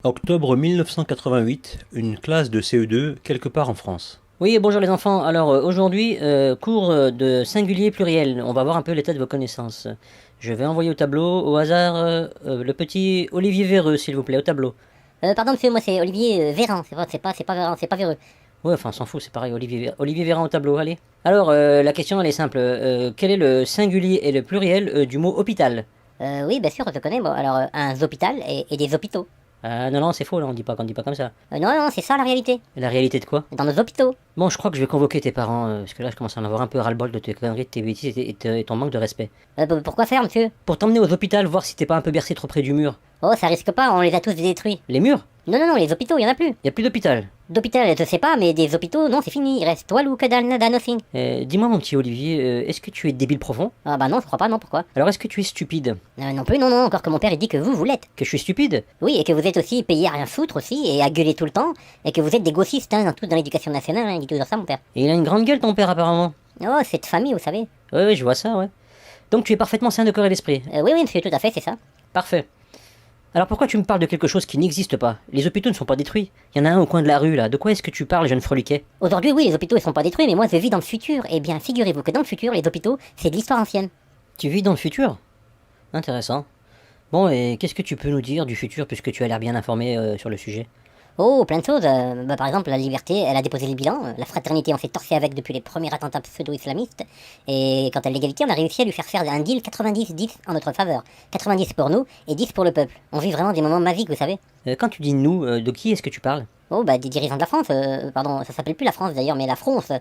Octobre 1988, une classe de CE2 quelque part en France. Oui, bonjour les enfants. Alors aujourd'hui, cours de singulier pluriel. On va voir un peu l'état de vos connaissances. Je vais envoyer au tableau, au hasard, le petit Olivier Véreux, s'il vous plaît, au tableau. Pardon monsieur, moi c'est Olivier Véran, c'est pas Véran, c'est pas Véreux. Ouais, enfin, on s'en fout, c'est pareil, Olivier Véran au tableau, allez. Alors, la question, elle est simple. Quel est le singulier et le pluriel du mot hôpital? Oui, bien sûr, je connais, moi. Alors, un hôpital et des hôpitaux. Non, non, c'est faux, là, on dit pas comme ça. Non, non, c'est ça la réalité. La réalité de quoi? Dans nos hôpitaux. Bon, je crois que je vais convoquer tes parents, parce que là, je commence à en avoir un peu ras-le-bol de tes conneries, de tes bêtises et ton manque de respect. Pourquoi faire, monsieur? Pour t'emmener aux hôpitaux, voir si t'es pas un peu bercé trop près du mur. Oh, ça risque pas, on les a tous détruits. Les murs? Non, non, non, les hôpitaux, y en a plus. Y a plus d'hôpital. D'hôpital, je sais pas, mais des hôpitaux, non, c'est fini. Il reste toile ou que dalle, nada, nothing. Dis-moi, mon petit Olivier, est-ce que tu es débile profond? Ah bah non, je crois pas, non, pourquoi? Alors, est-ce que tu es stupide? Non plus, non, non, encore que mon père il dit que vous l'êtes. Que je suis stupide? Oui, et que vous êtes aussi payé à rien foutre aussi, et à gueuler tout le temps, et que vous êtes des gauchistes, hein, dans l'éducation nationale, hein, il dit toujours ça, mon père. Et il a une grande gueule, ton père, apparemment. Oh, cette famille, vous savez. Oui, je vois ça, ouais. Donc tu es parfaitement sain de corps et d'esprit. Oui, oui, monsieur, tout à fait, c'est ça. Parfait. Alors pourquoi tu me parles de quelque chose qui n'existe pas? Les hôpitaux ne sont pas détruits. Il y en a un au coin de la rue, là. De quoi est-ce que tu parles, jeune freliquet? Aujourd'hui, oui, les hôpitaux ils sont pas détruits, mais moi je vis dans le futur. Eh bien, figurez-vous que dans le futur, les hôpitaux, c'est de l'histoire ancienne. Tu vis dans le futur? Intéressant. Bon, et qu'est-ce que tu peux nous dire du futur, puisque tu as l'air bien informé sur le sujet? Oh, plein de choses. Par exemple, la liberté, elle a déposé le bilan. La fraternité, on s'est torsé avec depuis les premiers attentats pseudo-islamistes. Et quant à l'égalité, on a réussi à lui faire faire un deal 90-10 en notre faveur. 90 pour nous et 10 pour le peuple. On vit vraiment des moments magiques, vous savez. Quand tu dis nous, de qui est-ce que tu parles? Oh, bah des dirigeants de la France, pardon, ça s'appelle plus la France d'ailleurs, mais la France.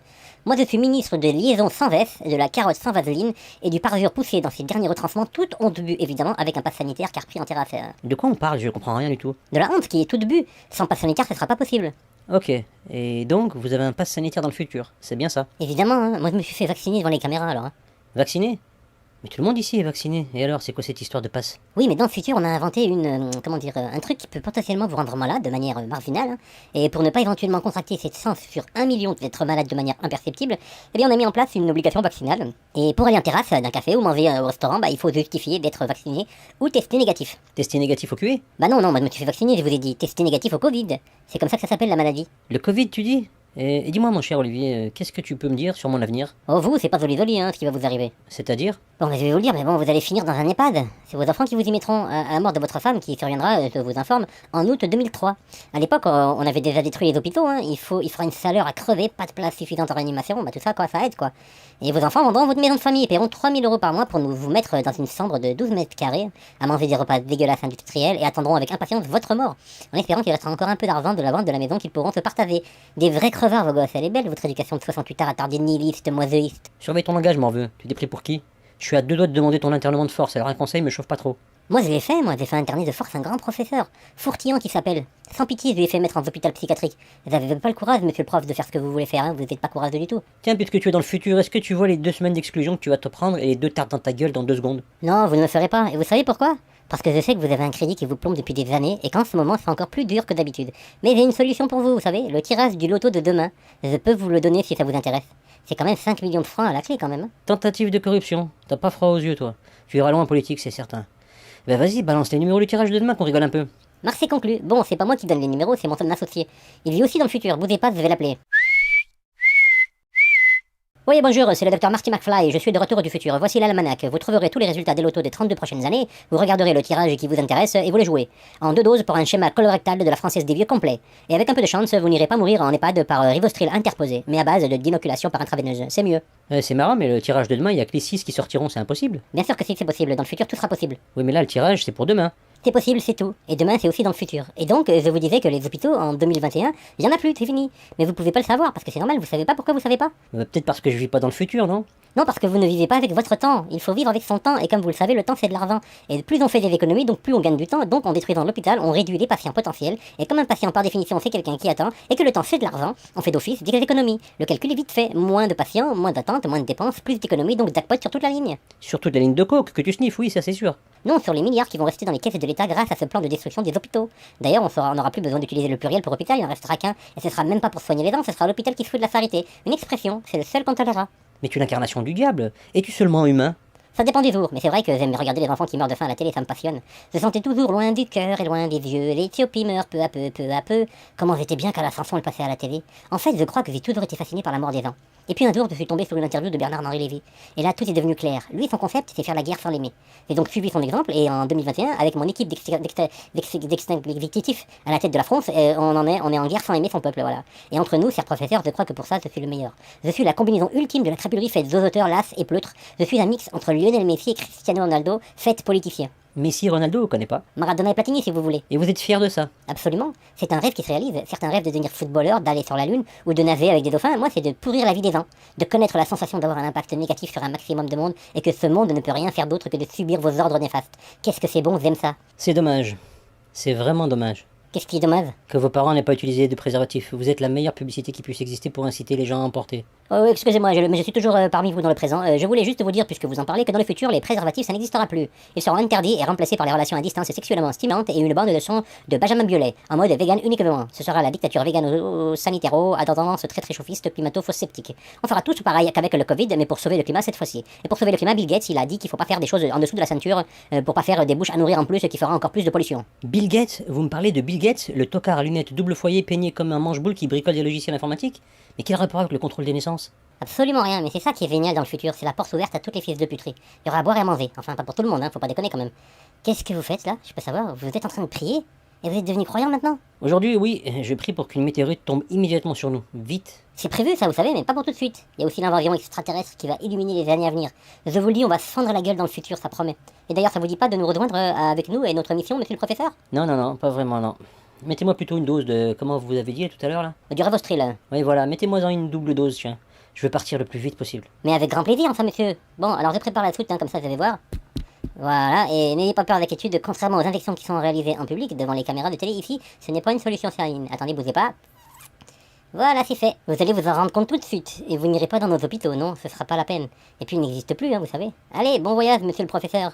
Moi je suis ministre de liaison sans veste, de la carotte sans vaseline, et du parjure poussé dans ses derniers retranchements, toute honte bu évidemment, avec un pass sanitaire car pris entière à faire. De quoi on parle? Je comprends rien du tout. De la honte qui est toute bu, sans pass sanitaire ce sera pas possible. Ok, et donc vous avez un pass sanitaire dans le futur, c'est bien ça? Évidemment, hein, moi je me suis fait vacciner devant les caméras alors. Hein. Vacciné? Mais tout le monde ici est vacciné, et alors c'est quoi cette histoire de passe? Oui, mais dans le futur, on a inventé un truc qui peut potentiellement vous rendre malade de manière marginale. Hein. Et pour ne pas éventuellement contracter cette chance sur 1 million d'être malade de manière imperceptible, eh bien on a mis en place une obligation vaccinale. Et pour aller en terrasse d'un café ou manger au restaurant, bah il faut justifier d'être vacciné ou testé négatif. Testé négatif au QE? Bah non, moi je me suis fait vacciner, je vous ai dit testé négatif au Covid. C'est comme ça que ça s'appelle la maladie. Le Covid, tu dis? Et dis-moi, mon cher Olivier, qu'est-ce que tu peux me dire sur mon avenir? Oh vous, c'est pas joli hein, ce qui va vous arriver. C'est-à-dire? Bon, mais je vais vous le dire, mais bon, vous allez finir dans un EHPAD. C'est vos enfants qui vous y mettront, à la mort de votre femme qui surviendra, je vous informe, en août 2003. À l'époque, on avait déjà détruit les hôpitaux, hein. Il fera une chaleur à crever, pas de place suffisante en réanimation, bah tout ça, quoi, ça aide, quoi. Et vos enfants vendront votre maison de famille et paieront 3000 euros par mois pour vous mettre dans une chambre de 12 mètres carrés, à manger des repas dégueulasses industriels et attendront avec impatience votre mort, en espérant qu'il restera encore un peu d'argent de la vente de la maison qu'ils pourront se partager. Des vrais crevards, vos gosses, elle est belle, votre éducation de 68 ans attardée, nihiliste, moiseïste. Surveille ton langage, m'en veux. Tu t'es pris pour qui? Je suis à deux doigts de demander ton internement de force, alors un conseil me chauffe pas trop. Moi j'ai fait interner de force un grand professeur, Fourtillon qui s'appelle. Sans pitié, je lui ai fait mettre en hôpital psychiatrique. Vous avez pas le courage, monsieur le prof, de faire ce que vous voulez faire, hein, vous n'êtes pas courageux du tout. Tiens, puisque tu es dans le futur, est-ce que tu vois les 2 semaines d'exclusion que tu vas te prendre et les 2 tartes dans ta gueule dans 2 secondes? Non, vous ne le ferez pas, et vous savez pourquoi? Parce que je sais que vous avez un crédit qui vous plombe depuis des années, et qu'en ce moment c'est encore plus dur que d'habitude. Mais j'ai une solution pour vous savez, le tirage du loto de demain. Je peux vous le donner si ça vous intéresse. C'est quand même 5 millions de francs à la clé quand même. Hein. Tentative de corruption, t'as pas froid aux yeux toi. Tu iras loin en politique, c'est certain. Ben vas-y, balance les numéros du tirage de demain qu'on rigole un peu. Mars est conclu. Bon, c'est pas moi qui donne les numéros, c'est mon associé. Il vit aussi dans le futur, bougez pas, je vais l'appeler. Oui, bonjour, c'est le docteur Marty McFly, je suis de retour du futur. Voici l'almanach. Vous trouverez tous les résultats des lotos des 32 prochaines années, vous regarderez le tirage qui vous intéresse et vous les jouez. En 2 doses pour un schéma colorectal de la Française des Vieux complet. Et avec un peu de chance, vous n'irez pas mourir en EHPAD par rivostril interposé, mais à base d'inoculation par intraveineuse. C'est mieux. C'est marrant, mais le tirage de demain, il y a que les 6 qui sortiront, c'est impossible. Bien sûr que si c'est possible, dans le futur tout sera possible. Oui, mais là, le tirage, c'est pour demain. C'est possible, c'est tout. Et demain, c'est aussi dans le futur. Et donc, je vous disais que les hôpitaux, en 2021, il y en a plus, c'est fini. Mais vous pouvez pas le savoir, parce que c'est normal, vous savez pas pourquoi vous savez pas. Peut-être parce que je vis pas dans le futur, non? Non, parce que vous ne vivez pas avec votre temps. Il faut vivre avec son temps, et comme vous le savez, le temps c'est de l'argent. Et plus on fait des économies, donc plus on gagne du temps, donc en détruisant l'hôpital, on réduit les patients potentiels. Et comme un patient par définition c'est quelqu'un qui attend, et que le temps c'est de l'argent, on fait d'office des économies. Le calcul est vite fait. Moins de patients, moins d'attente, moins de dépenses, plus d'économies, donc jackpot sur toute la ligne. Sur toute la ligne de coke que tu sniffes, oui, ça c'est sûr. Non, sur les milliards qui vont rester dans les caisses de l'État grâce à ce plan de destruction des hôpitaux. D'ailleurs, on n'aura plus besoin d'utiliser le pluriel pour hôpital, il n'en restera qu'un, et ce sera même pas pour soigner les dents, ce sera l'hôpital qui se fout de la charité. Une expression, c'est le seul qu'on tolérera. Mais tu es l'incarnation du diable. Es-tu seulement humain? Ça dépend des jours, mais c'est vrai que j'aime regarder les enfants qui meurent de faim à la télé, ça me passionne. Je sentais toujours loin du cœur et loin des yeux, l'Éthiopie meurt peu à peu, peu à peu. Comment j'étais bien quand la chanson elle passait à la télé. En fait, je crois que j'ai toujours été fasciné par la mort des gens. Et puis un jour, je suis tombé sur une interview de Bernard-Henri Lévy. Et là, tout est devenu clair. Lui, son concept, c'est faire la guerre sans l'aimer. J'ai donc suivi son exemple, et en 2021, avec mon équipe d'exécutifs à la tête de la France, on est en guerre sans aimer son peuple, voilà. Et entre nous, chers professeurs, je crois que pour ça, je suis le meilleur. Je suis la combinaison ultime de la crapulerie faite zozoteur, las et pleutre. Je suis un mix entre Lionel Messi et Cristiano Ronaldo, fait politicien. Messi, Ronaldo, on connaît pas. Maradona et Platini, si vous voulez. Et vous êtes fier de ça? Absolument. C'est un rêve qui se réalise. Certains rêvent de devenir footballeur, d'aller sur la lune, ou de nager avec des dauphins. Moi, c'est de pourrir la vie des gens. De connaître la sensation d'avoir un impact négatif sur un maximum de monde, et que ce monde ne peut rien faire d'autre que de subir vos ordres néfastes. Qu'est-ce que c'est bon, j'aime ça. C'est dommage. C'est vraiment dommage. Qu'est-ce qui est dommage? Que vos parents n'aient pas utilisé de préservatif. Vous êtes la meilleure publicité qui puisse exister pour inciter les gens à en porter. Oh, excusez-moi, mais je suis toujours parmi vous dans le présent. Je voulais juste vous dire, puisque vous en parlez, que dans le futur, les préservatifs, ça n'existera plus. Ils seront interdits et remplacés par les relations à distance sexuellement stimulantes et une bande de son de Benjamin Biolay, en mode vegan uniquement. Ce sera la dictature végano-sanitéro à tendance très chauffiste, climato-sceptique. On fera tous pareil qu'avec le Covid, mais pour sauver le climat cette fois-ci. Et pour sauver le climat, Bill Gates, il a dit qu'il faut pas faire des choses en dessous de la ceinture, pour pas faire des bouches à nourrir en plus, qui fera encore plus de pollution. Bill Gates? Vous me parlez de Bill Gates, le tocard à lunettes double foyer peigné comme un manche-boule qui bricole des logiciels informatiques? Mais quel rapport avec le contrôle des naissances? Absolument rien, mais c'est ça qui est génial dans le futur, c'est la porte ouverte à toutes les fils de puterie. Il y aura à boire et à manger, enfin pas pour tout le monde, hein, faut pas déconner quand même. Qu'est-ce que vous faites là? Je peux savoir, vous êtes en train de prier? Et vous êtes devenu croyant maintenant? Aujourd'hui, oui, je prie pour qu'une météorite tombe immédiatement sur nous. Vite. C'est prévu ça, vous savez, mais pas pour tout de suite. Il y a aussi l'invasion extraterrestre qui va illuminer les années à venir. Je vous le dis, on va se fendre la gueule dans le futur, ça promet. Et d'ailleurs, ça vous dit pas de nous rejoindre avec nous et notre mission, monsieur le professeur? Non, pas vraiment, non. Mettez-moi plutôt une dose de... Comment vous avez dit tout à l'heure, là? Du Ravostril. Oui, voilà, mettez-moi en une double dose, tiens. Je veux partir le plus vite possible. Mais avec grand plaisir, enfin, monsieur. Bon, alors je prépare la soupe, hein, comme ça, vous allez voir. Voilà, et n'ayez pas peur d'inquiétude, contrairement aux injections qui sont réalisées en public devant les caméras de télé ici, ce n'est pas une solution saline. Attendez, bougez pas. Voilà, c'est fait. Vous allez vous en rendre compte tout de suite. Et vous n'irez pas dans nos hôpitaux, non, ce sera pas la peine. Et puis il n'existe plus, hein, vous savez. Allez, bon voyage, monsieur le professeur.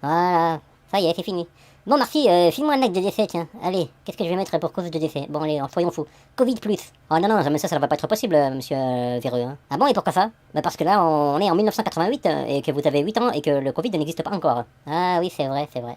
Voilà, ça y est, c'est fini. Bon, merci, file-moi un acte de décès, tiens. Allez, qu'est-ce que je vais mettre pour cause de décès? Bon, allez, soyons fous. Covid plus. Oh non, mais ça va pas être possible, monsieur Véreux. Hein. Ah bon, et pourquoi ça? Bah parce que là, on est en 1988, et que vous avez 8 ans, et que le Covid n'existe pas encore. Ah oui, c'est vrai, c'est vrai.